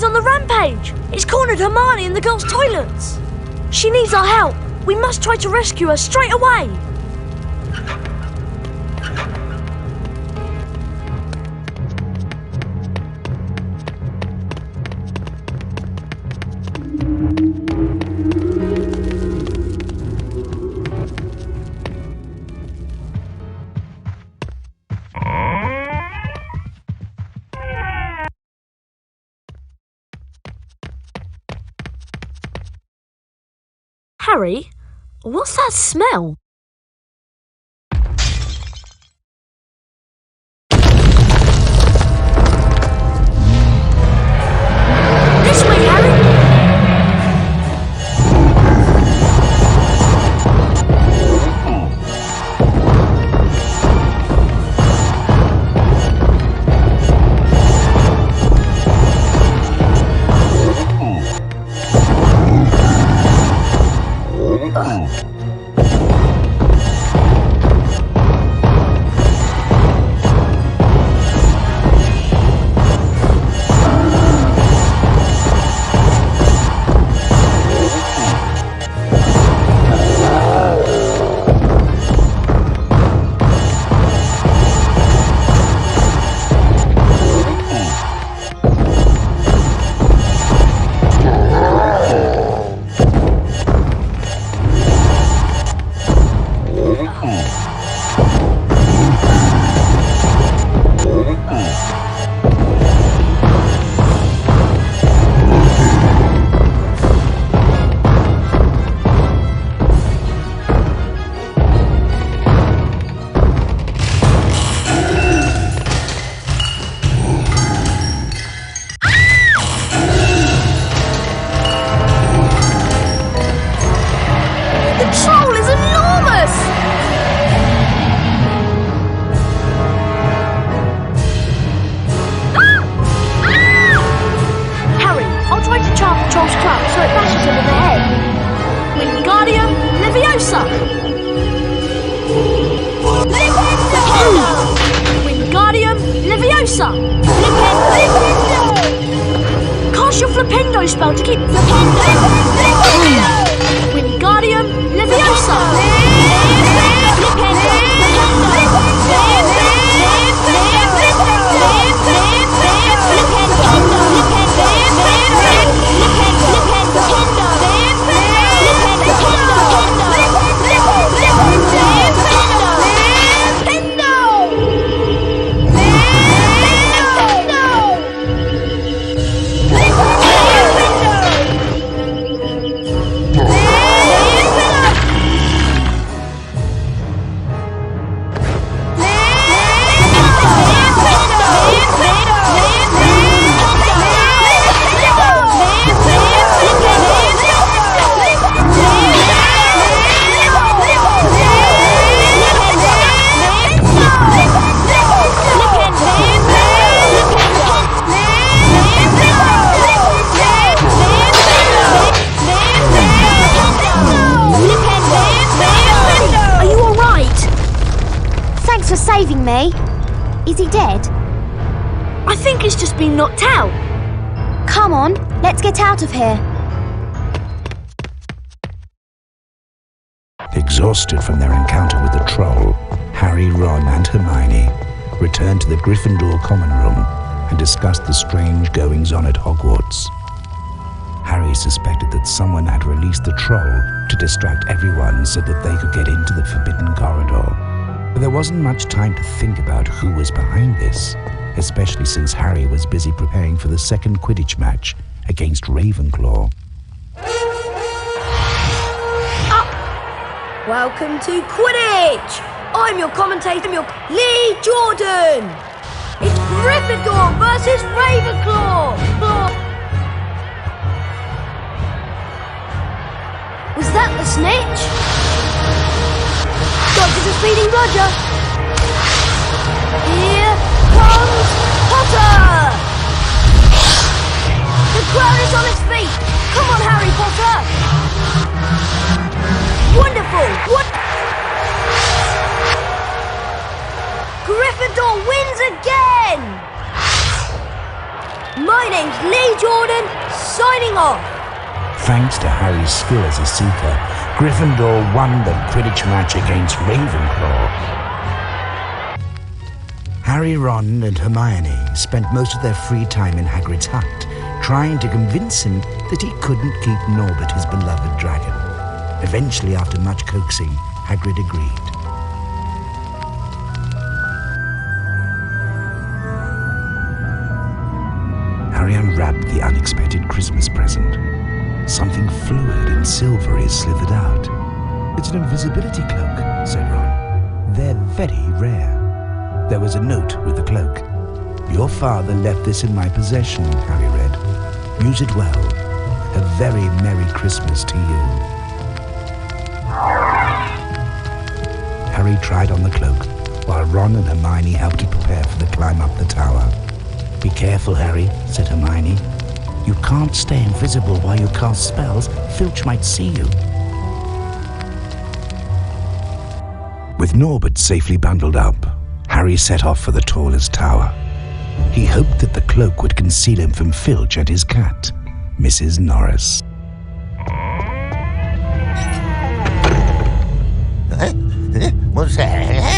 Harry's on the rampage! It's cornered Hermione in the girls' toilets! She needs our help! We must try to rescue her straight away! Harry, what's that smell? This way, Harry! Wingardium Leviosa! Cast your Flipendo spell to keep Wingardium Leviosa! Saving me. Is he dead? I think he's just been knocked out. Come on, let's get out of here. Exhausted from their encounter with the troll, Harry, Ron and Hermione returned to the Gryffindor common room and discussed the strange goings-on at Hogwarts. Harry suspected that someone had released the troll to distract everyone so that they could get into the Forbidden Corridor. But there wasn't much time to think about who was behind this, especially since Harry was busy preparing for the second Quidditch match against Ravenclaw. Welcome to Quidditch! I'm your commentator, Lee Jordan! It's Gryffindor versus Ravenclaw! Was that the snitch? Dodges a speeding bludger! Here comes Potter! The crowd is on its feet! Come on, Harry Potter! Wonderful! What? Gryffindor wins again! My name name's Lee Jordan, signing off. Thanks to Harry's skill as a seeker, Gryffindor won the Quidditch match against Ravenclaw. Harry, Ron and Hermione spent most of their free time in Hagrid's hut, trying to convince him that he couldn't keep Norbert, his beloved dragon. Eventually, after much coaxing, Hagrid agreed. Harry unwrapped the unexpected Christmas present. Something fluid and silvery slithered out. "It's an invisibility cloak," said Ron. "They're very rare." There was a note with the cloak. "Your father left this in my possession," Harry read. "Use it well. A very Merry Christmas to you." Harry tried on the cloak, while Ron and Hermione helped him prepare for the climb up the tower. "Be careful, Harry," said Hermione. "You can't stay invisible while you cast spells. Filch might see you." With Norbert safely bundled up, Harry set off for the tallest tower. He hoped that the cloak would conceal him from Filch and his cat, Mrs. Norris. What's that?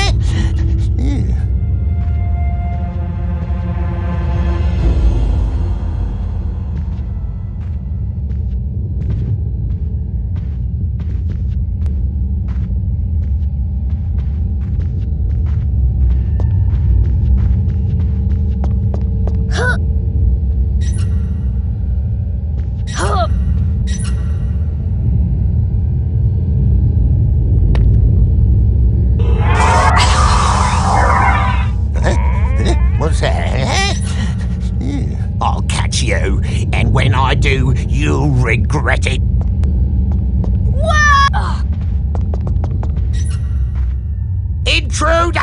I'll catch you, and when I do, you'll regret it. Whoa! Intruder!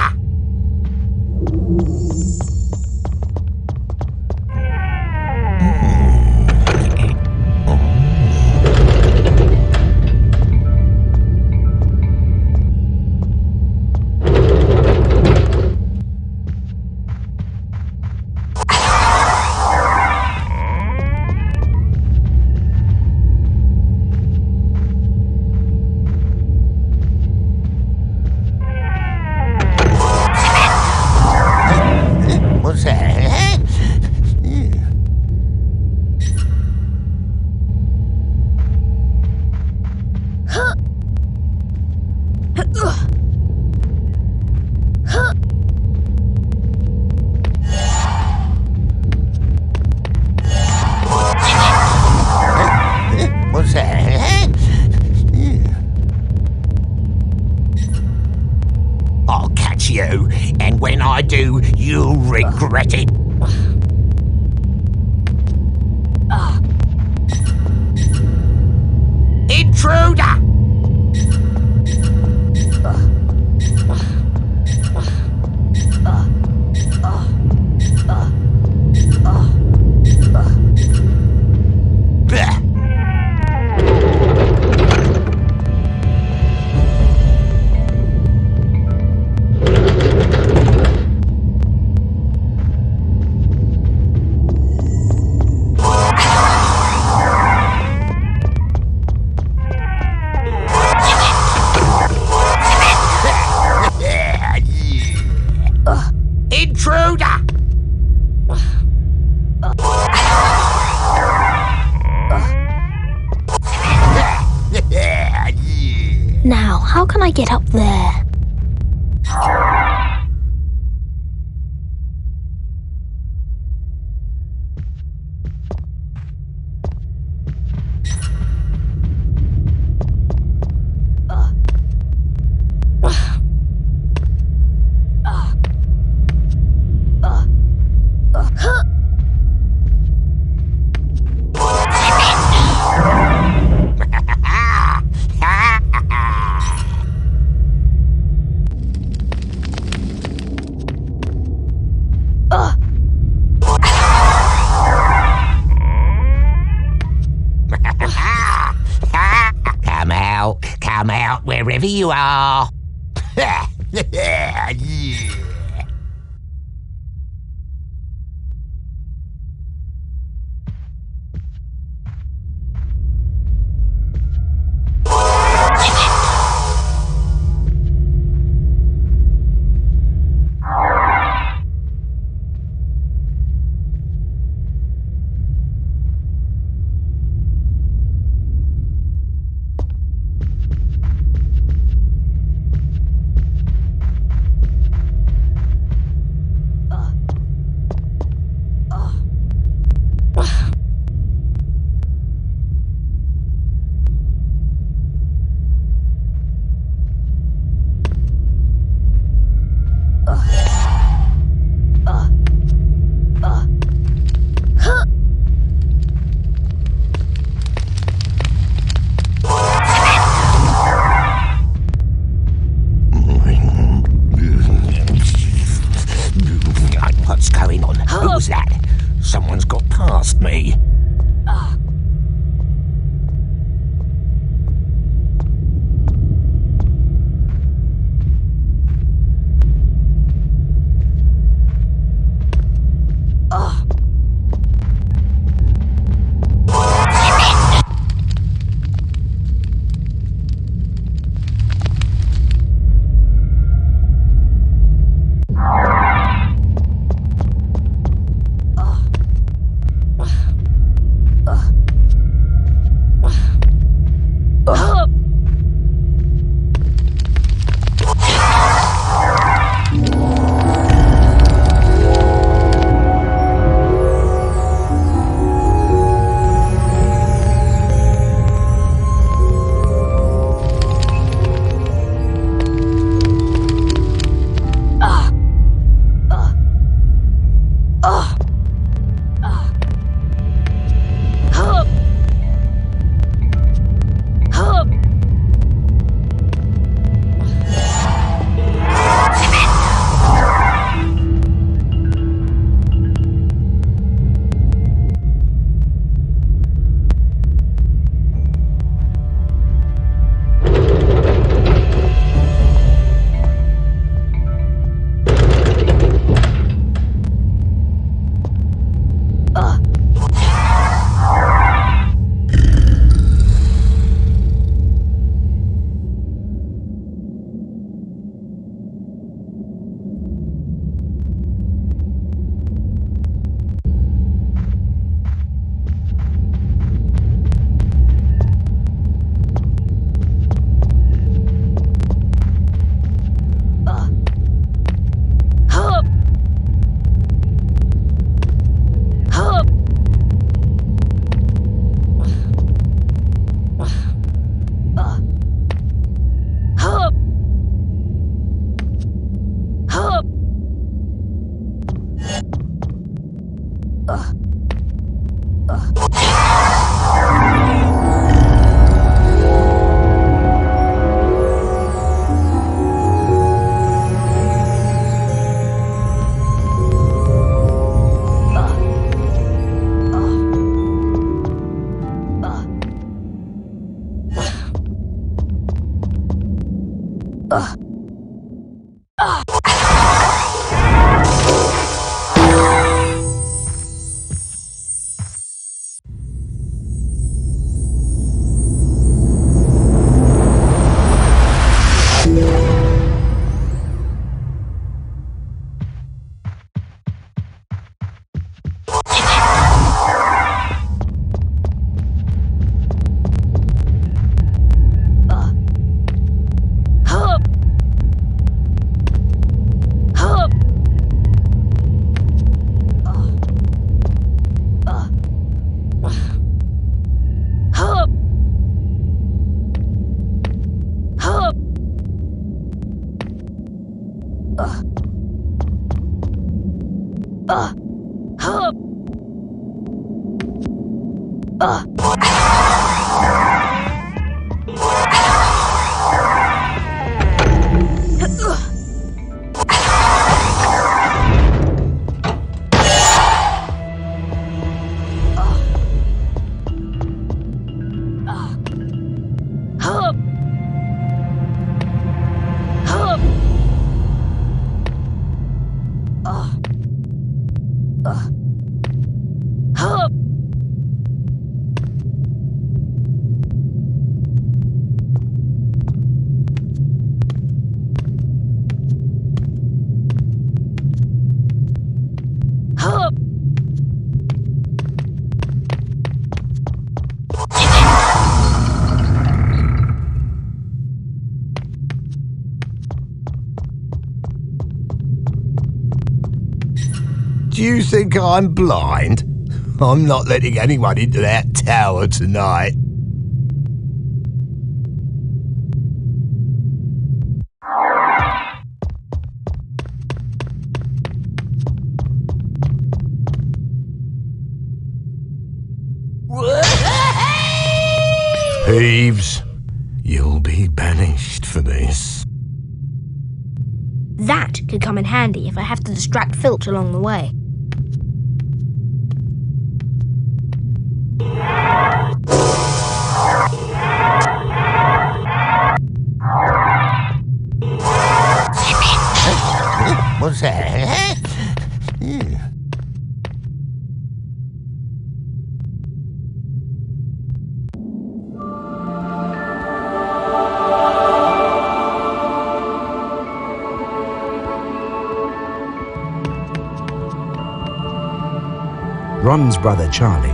What's that? I'll catch you, and when I do, you'll regret it. Intruder! Intruder! Now, how can I get up there? Come out wherever you are. Yeah. Do you think I'm blind? I'm not letting anyone into that tower tonight. Peeves, you'll be banished for this. That could come in handy if I have to distract Filch along the way. What's that? Ron's brother Charlie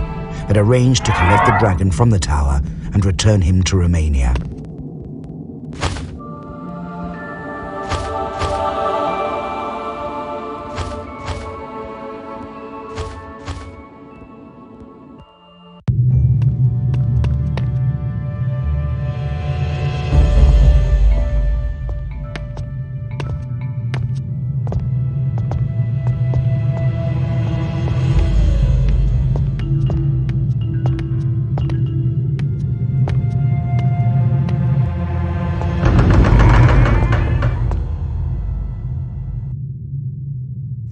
had arranged to collect the dragon from the tower and return him to Romania.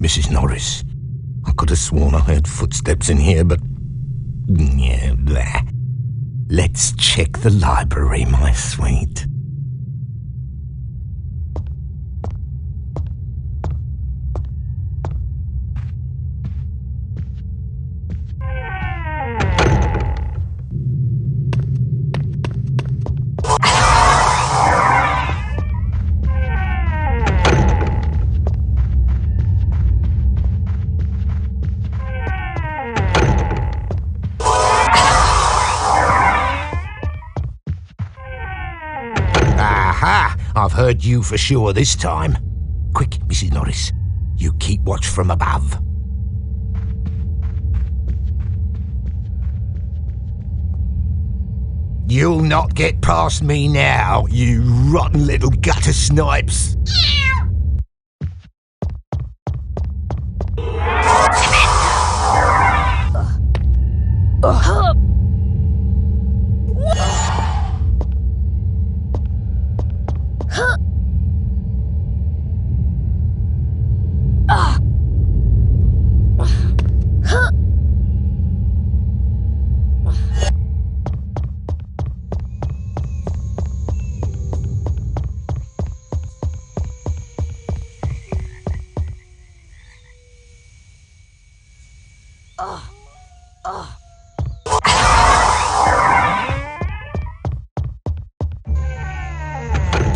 Mrs. Norris, I could have sworn I heard footsteps in here, but... yeah, there. Let's check the library, my sweet. Aha! I've heard you for sure this time. Quick, Mrs. Norris. You keep watch from above. You'll not get past me now, you rotten little gutter snipes.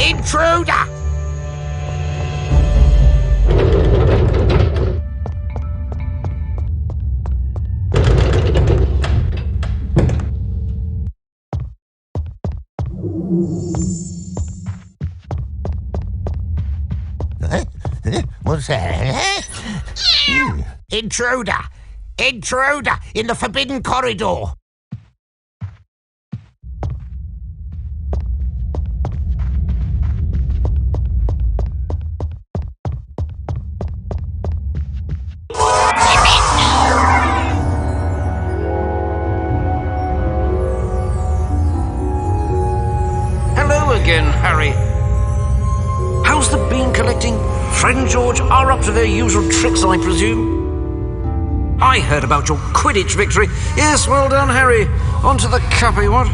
Intruder! What's that? Intruder! Intruder in the forbidden corridor! Hello again, Harry. How's the bean collecting? Fred and George are up to their usual tricks, I presume? I heard about your Quidditch victory. Yes, well done, Harry. On to the cuppy, what?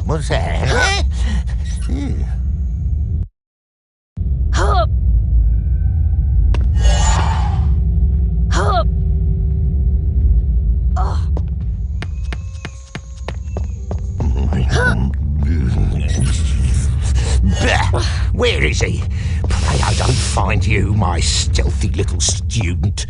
What's that? Where is he? Pray I don't find you, my stealthy little student.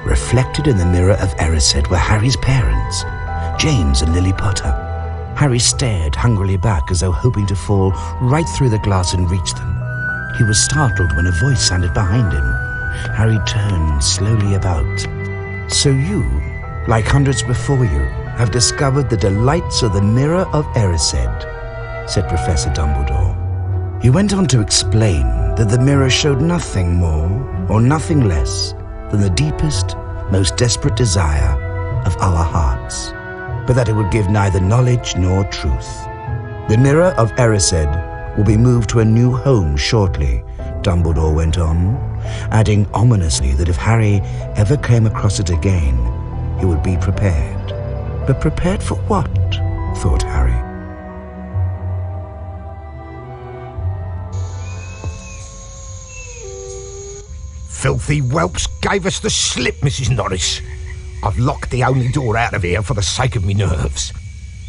Reflected in the mirror of Erised were Harry's parents, James and Lily Potter. Harry stared hungrily back as though hoping to fall right through the glass and reach them. He was startled when a voice sounded behind him. Harry turned slowly about. "So you, like hundreds before you, have discovered the delights of the Mirror of Erised," said Professor Dumbledore. He went on to explain that the mirror showed nothing more or nothing less than the deepest, most desperate desire of our hearts, but that it would give neither knowledge nor truth. "The Mirror of Erised will be moved to a new home shortly," Dumbledore went on, adding ominously that if Harry ever came across it again, he would be prepared. But prepared for what? Thought Harry. Filthy whelps gave us the slip, Mrs. Norris. I've locked the only door out of here for the sake of me nerves.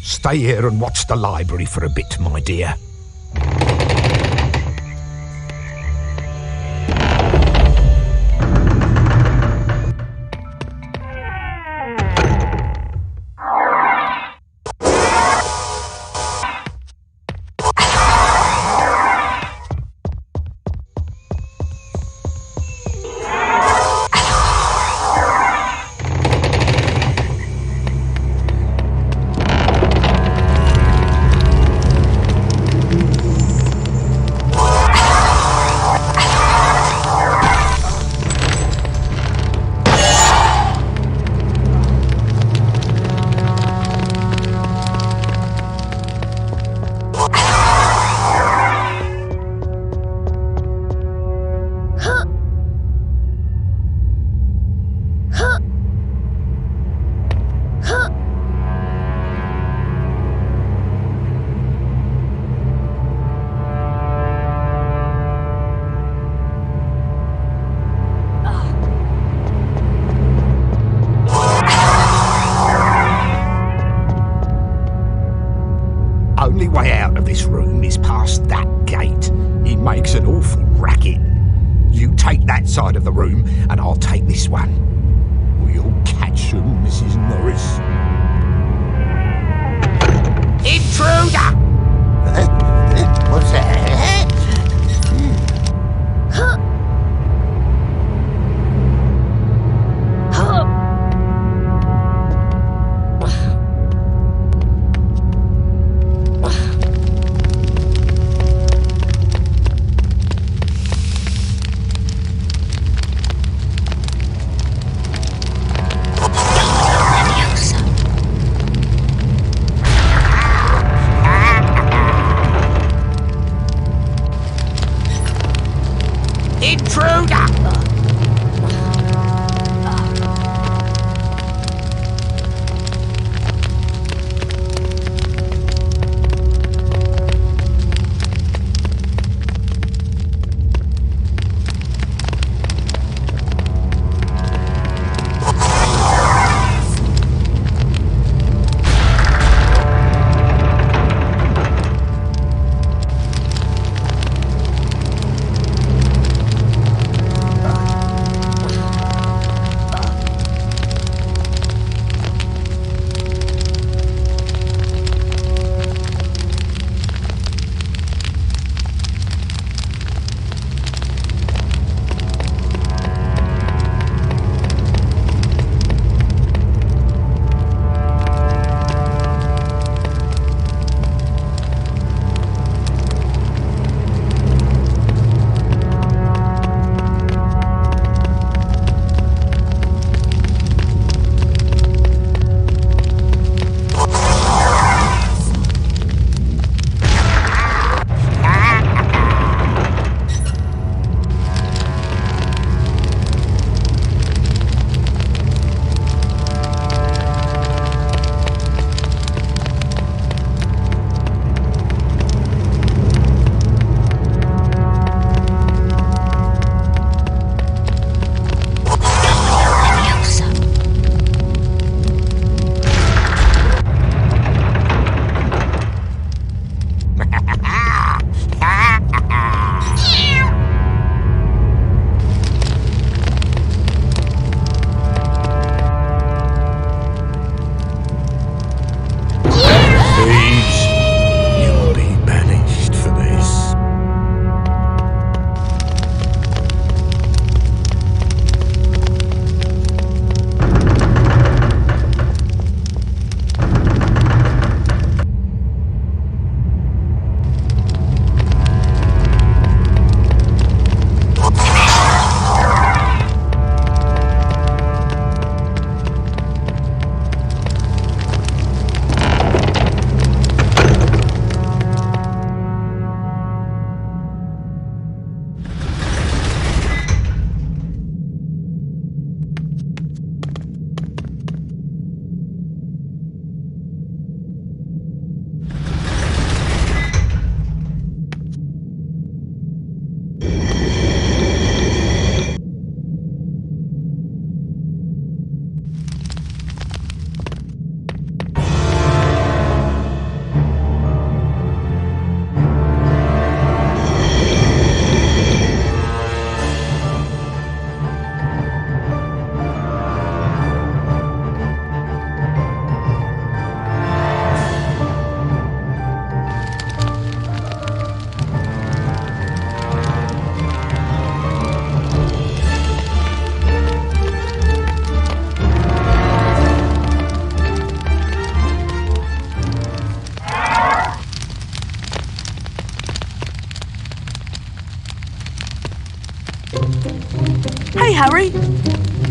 Stay here and watch the library for a bit, my dear. Only way out of this room is past that gate. It makes an awful racket. You take that side of the room and I'll take this one. We'll catch them, Mrs. Norris. Intruder! What's that?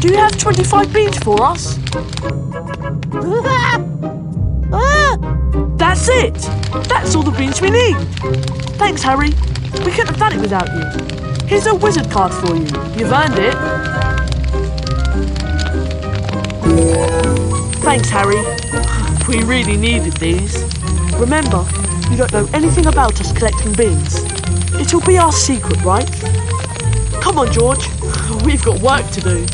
Do you have 25 beans for us? That's it! That's all the beans we need! Thanks, Harry. We couldn't have done it without you. Here's a wizard card for you. You've earned it. Thanks, Harry. We really needed these. Remember, you don't know anything about us collecting beans. It'll be our secret, right? Come on, George. We've got work to do.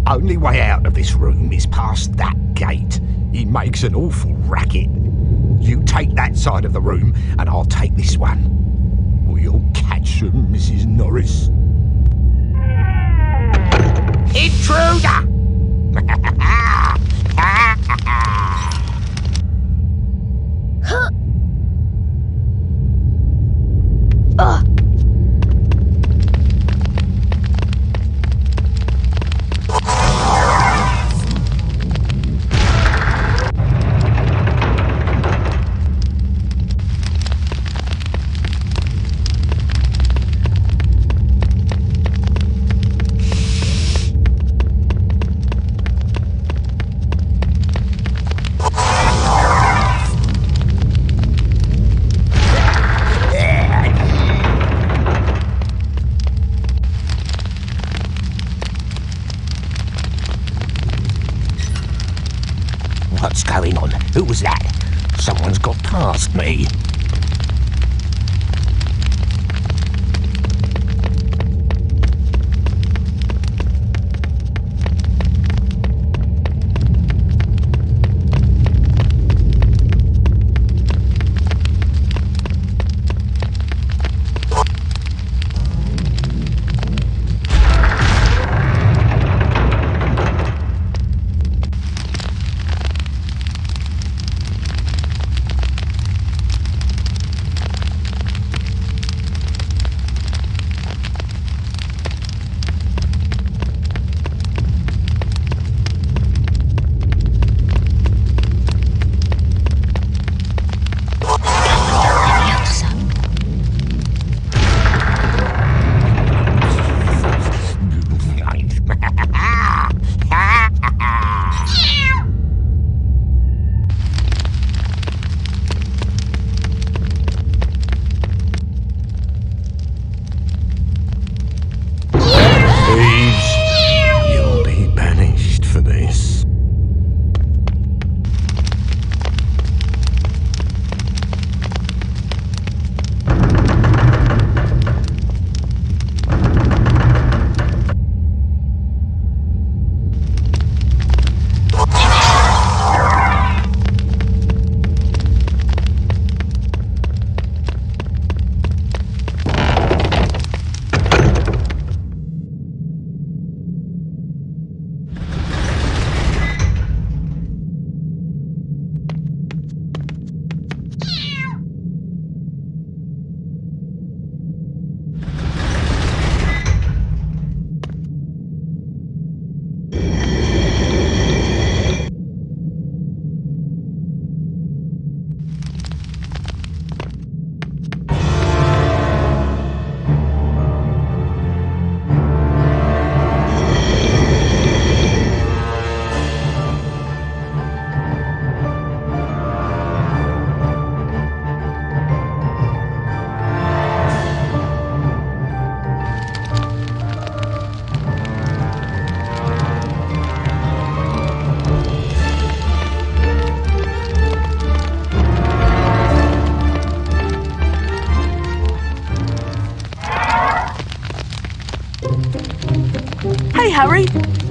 Only way out of this room is past that gate. He makes an awful racket. You take that side of the room, and I'll take this one. We'll catch him, Mrs. Norris. Intruder! What's going on? Who was that? Someone's got past me.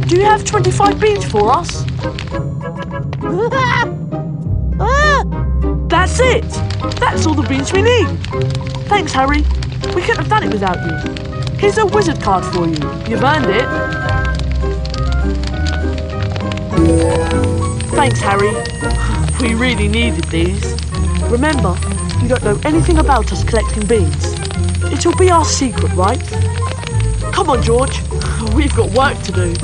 Do you have 25 beans for us? That's it! That's all the beans we need! Thanks, Harry. We couldn't have done it without you. Here's a wizard card for you. You've earned it. Thanks, Harry. We really needed these. Remember, you don't know anything about us collecting beans. It'll be our secret, right? Come on, George. We've got work to do.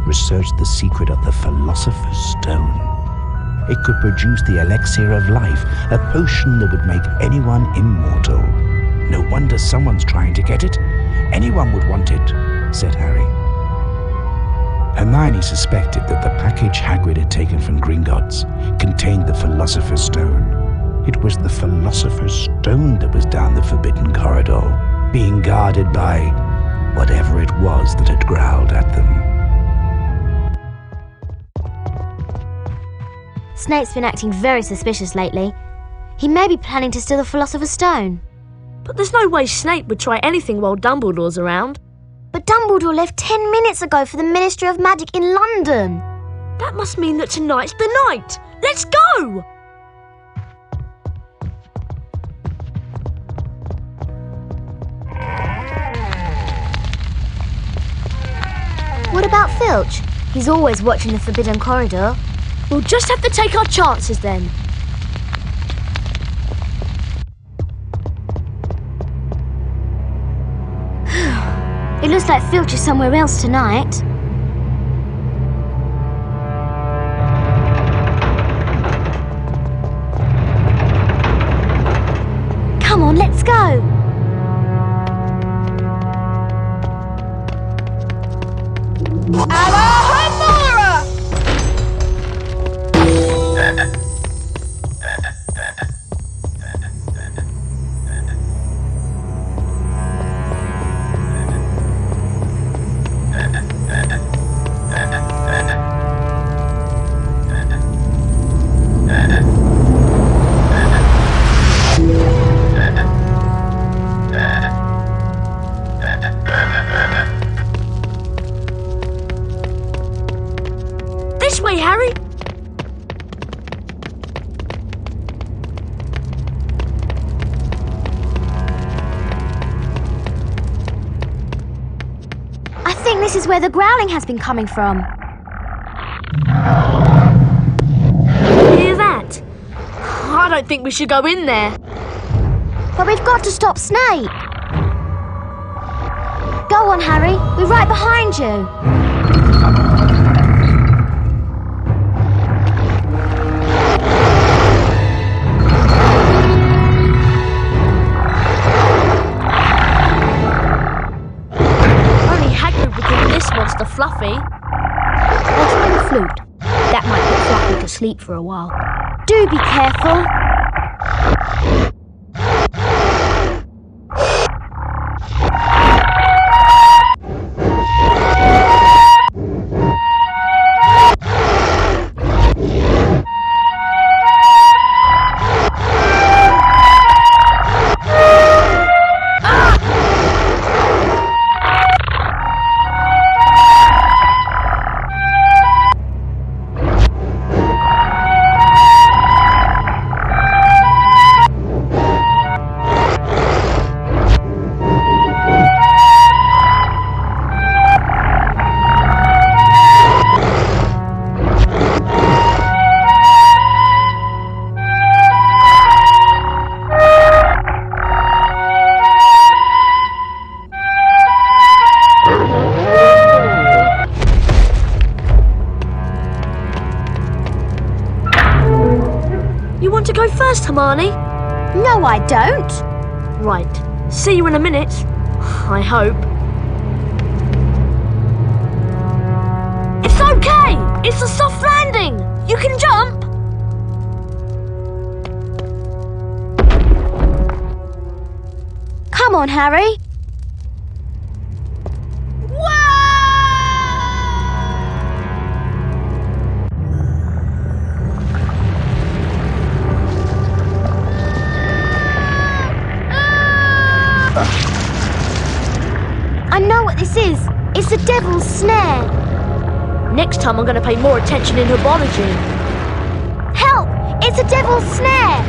Researched the secret of the Philosopher's Stone. It could produce the elixir of life, a potion that would make anyone immortal. No wonder someone's trying to get it. Anyone would want it, said Harry. Hermione suspected that the package Hagrid had taken from Gringotts contained the Philosopher's Stone. It was the Philosopher's Stone that was down the Forbidden Corridor, being guarded by whatever it was that had growled at them. Snape's been acting very suspicious lately. He may be planning to steal the Philosopher's Stone. But there's no way Snape would try anything while Dumbledore's around. But Dumbledore left 10 minutes ago for the Ministry of Magic in London. That must mean that tonight's the night. Let's go! What about Filch? He's always watching the Forbidden Corridor. We'll just have to take our chances then. It looks like Filch is somewhere else tonight. Come on, let's go! This way, Harry! I think this is where the growling has been coming from. Hear that? I don't think we should go in there. But we've got to stop Snape. Go on, Harry. We're right behind you. Monster Fluffy. I'll try the flute. That might put Fluffy to sleep for a while. Do be careful. I don't. Right. See you in a minute. I hope. It's okay! It's a soft landing! You can jump! Come on, Harry. I know what this is. It's the devil's snare. Next time I'm going to pay more attention in herbology. Help! It's a devil's snare.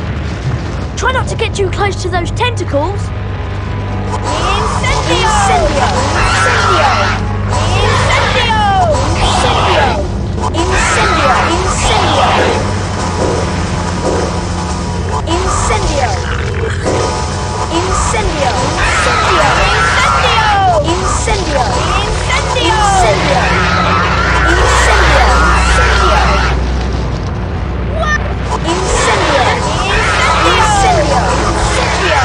Try not to get too close to those tentacles. Incendio! Incendio! Incendio! Incendio! Incendio! Incendio! Incendio! Incendio! Incendio! Incendio! Incendio! Incendio! Incendio! Incendio!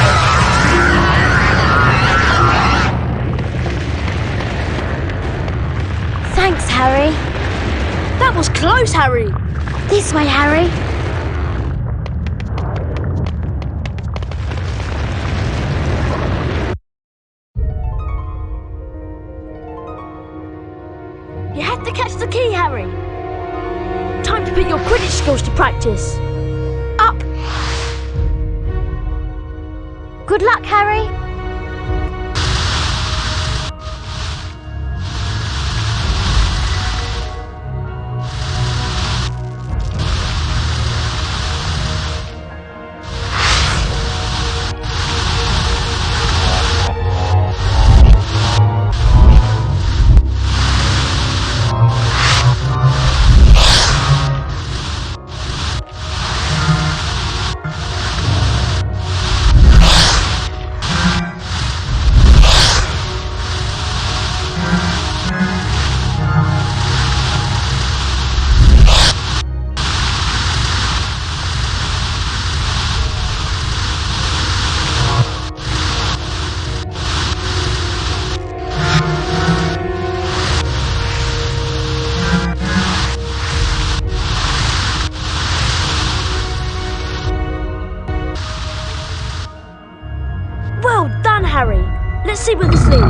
Thanks, Harry. That was close, Harry. This way, Harry. You have to catch the key, Harry. Time to put your Quidditch skills to practice. Up! Good luck, Harry. Well done, Harry. Let's see where this leads.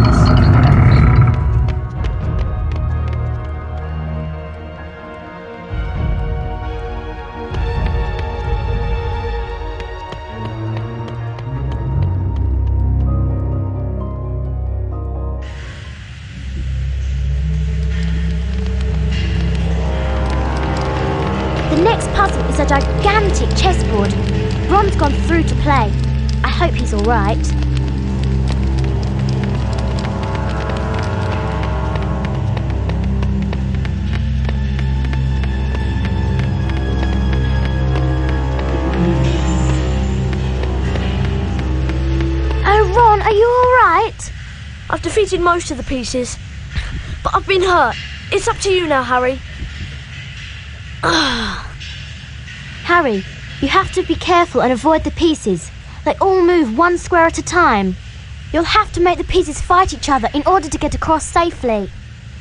The next puzzle is a gigantic chessboard. Ron's gone through to play. I hope he's all right. Oh, Ron, are you all right? I've defeated most of the pieces, but I've been hurt. It's up to you now, Harry. Harry, you have to be careful and avoid the pieces. They all move one square at a time. You'll have to make the pieces fight each other in order to get across safely.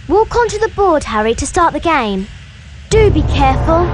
Walk onto the board, Harry, to start the game. Do be careful.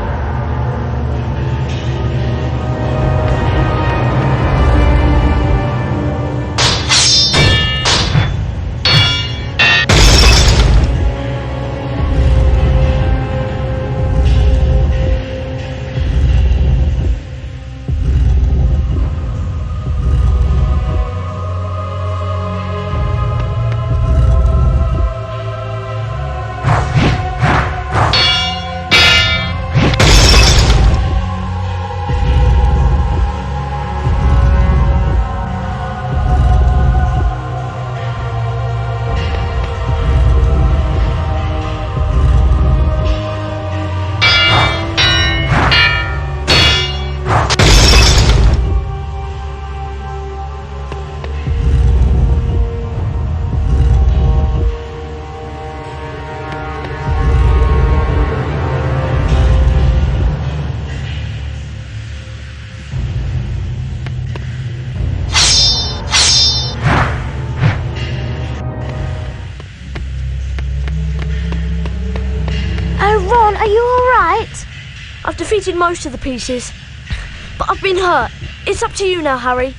Are you all right? I've defeated most of the pieces, but I've been hurt. It's up to you now, Harry.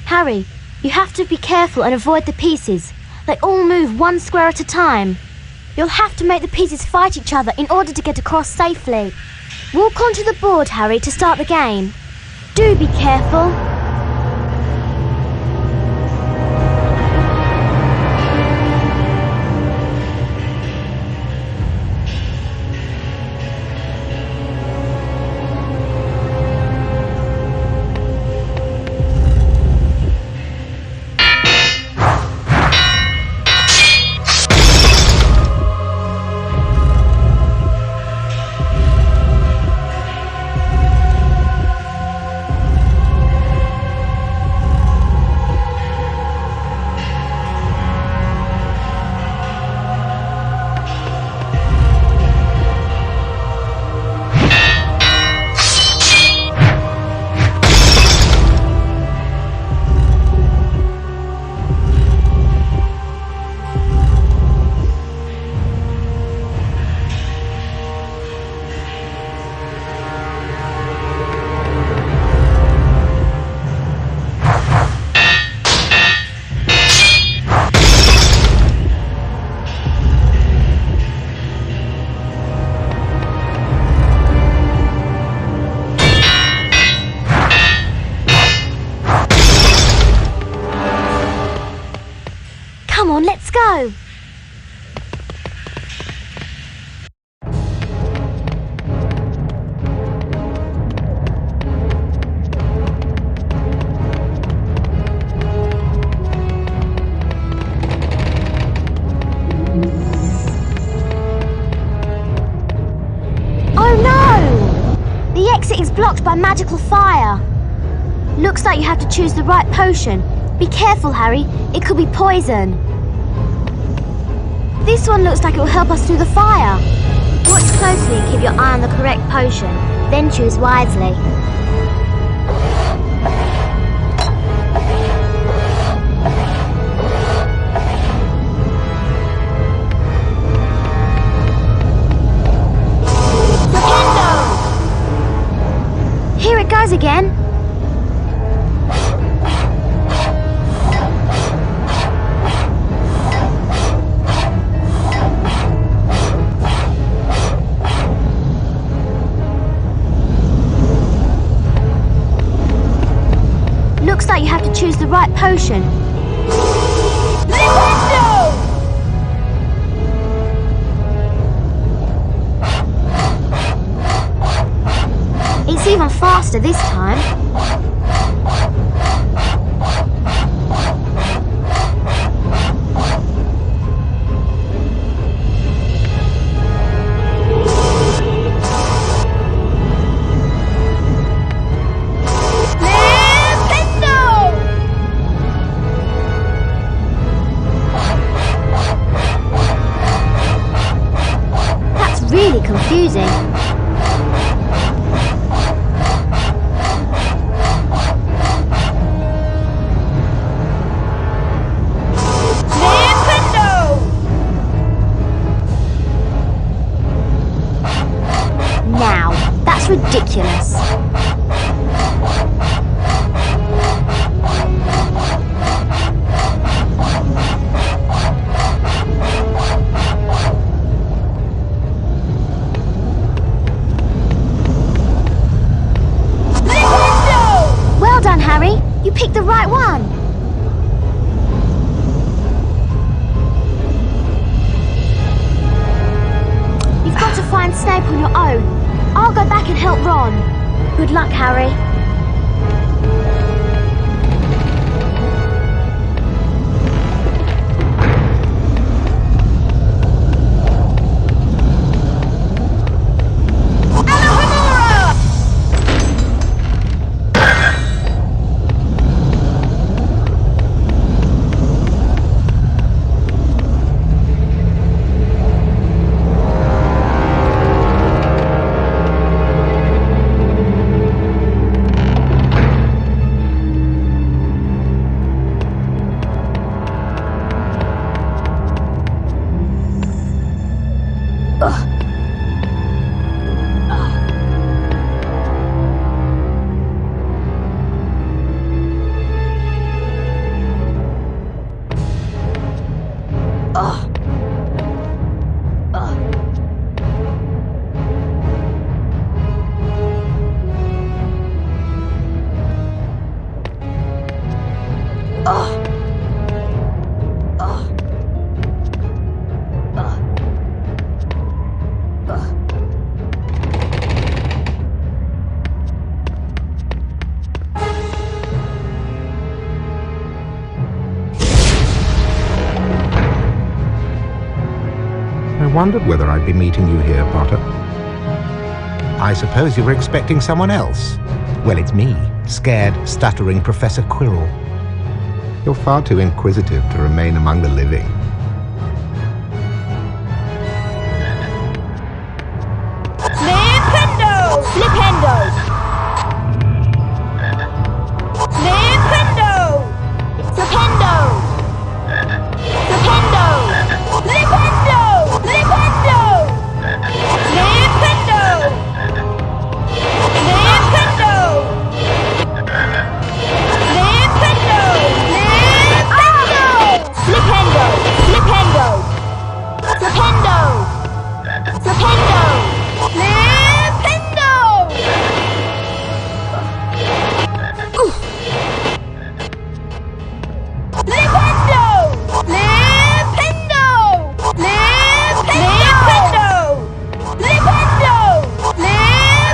Harry, you have to be careful and avoid the pieces. They all move one square at a time. You'll have to make the pieces fight each other in order to get across safely. Walk onto the board, Harry, to start the game. Do be careful. Come on, let's go. Oh no! The exit is blocked by magical fire. Looks like you have to choose the right potion. Be careful, Harry. It could be poison. This one looks like it will help us through the fire. Watch closely and keep your eye on the correct potion. Then choose wisely. Here it goes again. Looks like you have to choose the right potion. It's even faster this time. That's really confusing. Now, that's ridiculous. Well done, Harry. You picked the right one. You've got to find Snape on your own. I'll go back and help Ron. Good luck, Harry. wondered whether I'd be meeting you here, Potter. I suppose you were expecting someone else. Well, it's me, scared, stuttering Professor Quirrell. You're far too inquisitive to remain among the living. Nintendo! Flipendo! Nintendo! Flipendo! Flipendo! Flipendo! Flipendo! Nintendo! Nintendo! Nintendo! Nintendo! Flipendo! Flipendo! Flipendo! Flipendo! Nintendo! Nintendo! Nintendo! Nintendo! Nintendo!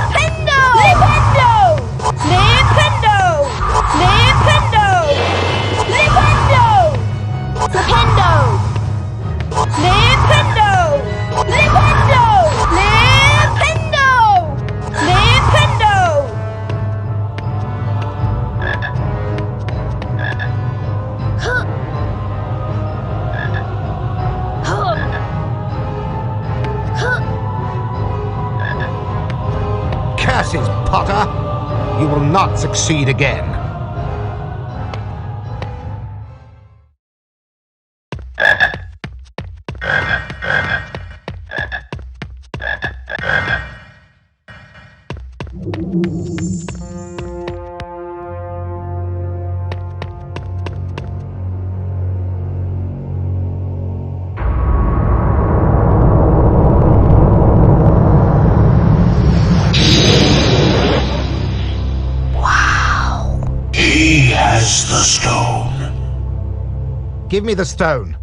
Nintendo! Nintendo! Nintendo! Nintendo! Nintendo! Flipendo! Nintendo! Nintendo! Nintendo! Nintendo! Huh. Huh. Huh. Curses, Potter! You will not succeed again. He has the stone. Give me the stone.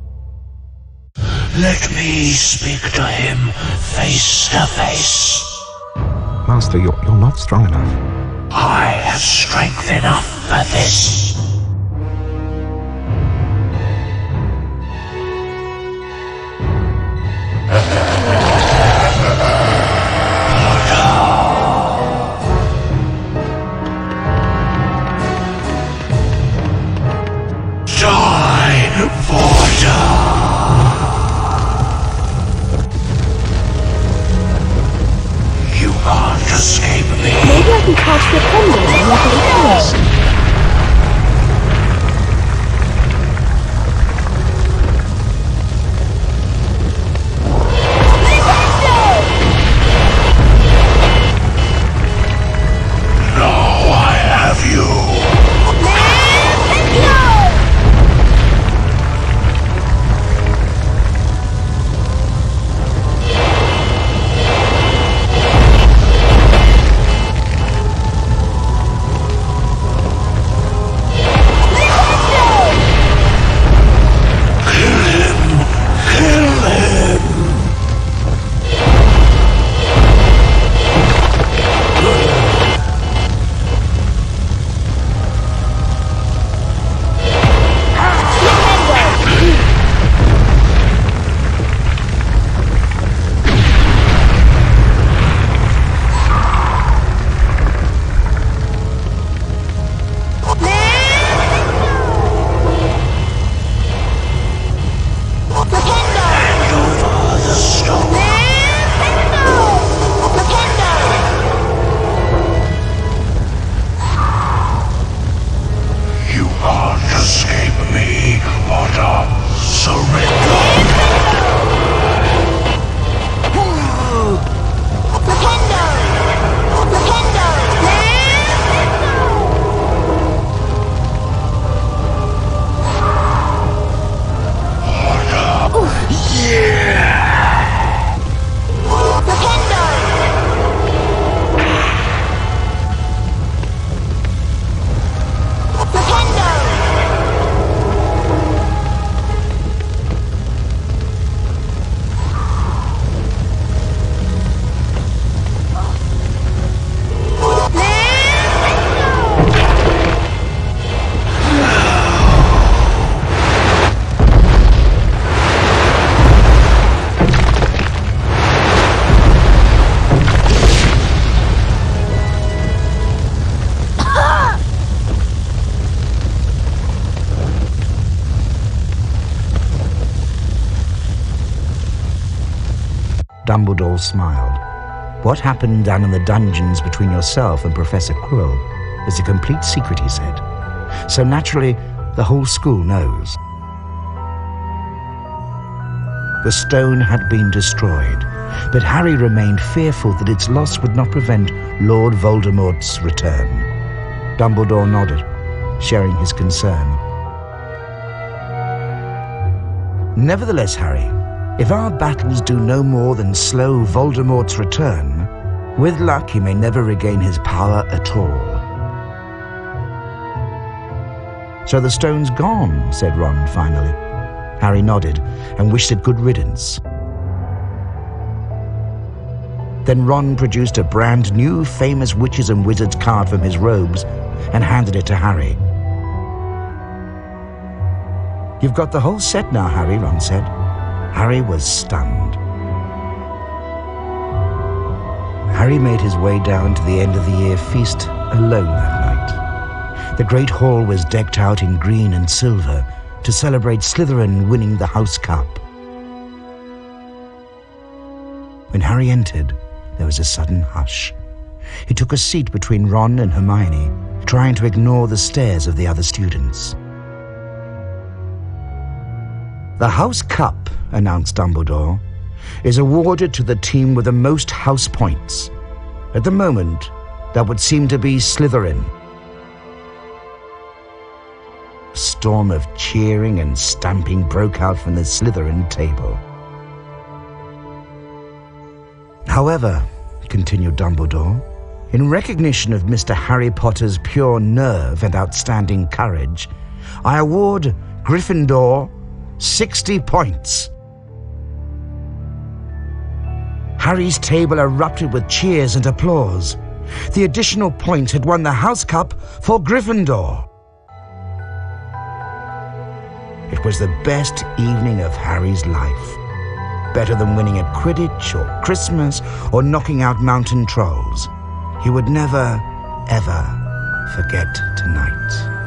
Let me speak to him face to face. Master, you're not strong enough. I have strength enough for this. Die, Potter! You can't escape me. Maybe I can cast the pendulum and let it finish. Now I have you. Dumbledore smiled. What happened down in the dungeons between yourself and Professor Quirrell is a complete secret, he said. So naturally, the whole school knows. The stone had been destroyed, but Harry remained fearful that its loss would not prevent Lord Voldemort's return. Dumbledore nodded, sharing his concern. Nevertheless, Harry, if our battles do no more than slow Voldemort's return, with luck he may never regain his power at all. So the stone's gone, said Ron finally. Harry nodded and wished it good riddance. Then Ron produced a brand new famous witches and wizards card from his robes and handed it to Harry. You've got the whole set now, Harry, Ron said. Harry was stunned. Harry made his way down to the end of the year feast alone that night. The great hall was decked out in green and silver to celebrate Slytherin winning the House Cup. When Harry entered, there was a sudden hush. He took a seat between Ron and Hermione, trying to ignore the stares of the other students. The House Cup, announced Dumbledore, is awarded to the team with the most house points. At the moment, that would seem to be Slytherin. A storm of cheering and stamping broke out from the Slytherin table. However, continued Dumbledore, in recognition of Mr. Harry Potter's pure nerve and outstanding courage, I award Gryffindor 60 points. Harry's table erupted with cheers and applause. The additional points had won the House Cup for Gryffindor. It was the best evening of Harry's life. Better than winning at Quidditch or Christmas or knocking out mountain trolls. He would never, ever forget tonight.